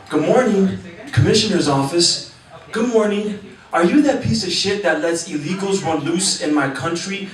Good morning, Commissioner's office. Good morning. Are you that piece of shit that lets illegals run loose in my country?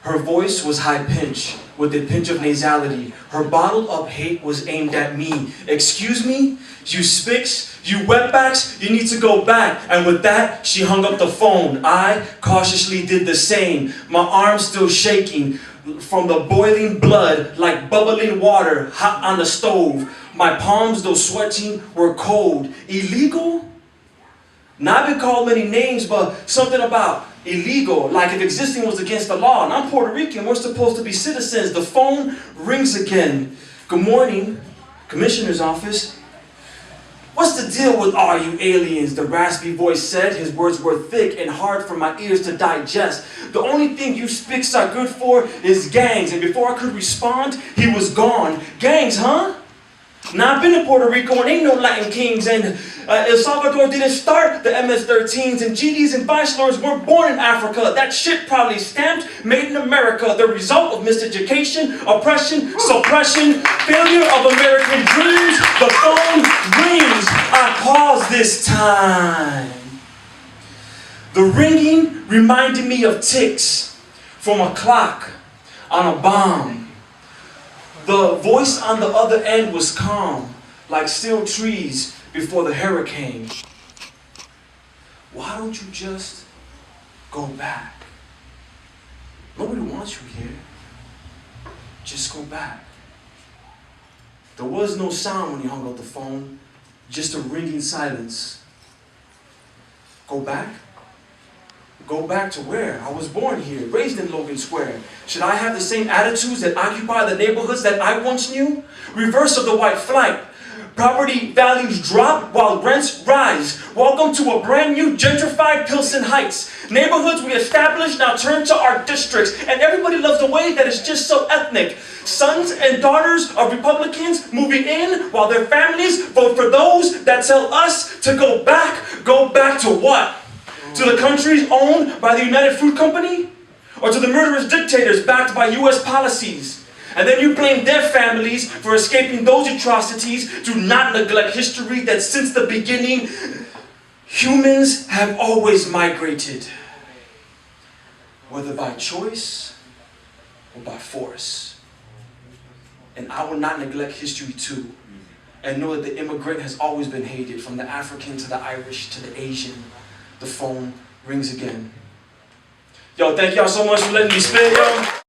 Her voice was high-pitched, with a pinch of nasality. Her bottled-up hate was aimed at me. Excuse me? You spics? You wetbacks? You need to go back. And with that, she hung up the phone. I cautiously did the same, my arms still shaking from the boiling blood like bubbling water hot on the stove. My palms, though sweating, were cold. Illegal? Not been called many names, but something about illegal, like if existing was against the law. And I'm Puerto Rican, we're supposed to be citizens. The phone rings again. Good morning, Commissioner's office. What's the deal with all you aliens? The raspy voice said. His words were thick and hard for my ears to digest. The only thing you spics are good for is gangs. And before I could respond, he was gone. Gangs, huh? Now, I've been to Puerto Rico and ain't no Latin kings, and El Salvador didn't start the MS-13s, and GDs and bachelors weren't born in Africa. That shit probably stamped made in America, the result of miseducation, oppression, suppression, failure of American dreams. The phone rings. I pause this time. The ringing reminded me of ticks from a clock on a bomb. The voice on the other end was calm, like still trees before the hurricane. Why don't you just go back? Nobody wants you here. Just go back. There was no sound when he hung up the phone, just a ringing silence. Go back? Go back to where? I was born here, raised in Logan Square. Should I have the same attitudes that occupy the neighborhoods that I once knew? Reverse of the white flight. Property values drop while rents rise. Welcome to a brand new gentrified Pilsen Heights. Neighborhoods we established now turn to our districts. And everybody loves the way that it's just so ethnic. Sons and daughters of Republicans moving in while their families vote for those that tell us to go back. Go back to what? To the countries owned by the United Fruit Company? Or to the murderous dictators backed by US policies? And then you blame their families for escaping those atrocities. Do not neglect history that since the beginning, humans have always migrated. Whether by choice or by force. And I will not neglect history too. And know that the immigrant has always been hated, from the African to the Irish to the Asian. The phone rings again. Yo, thank y'all so much for letting me spit, yo.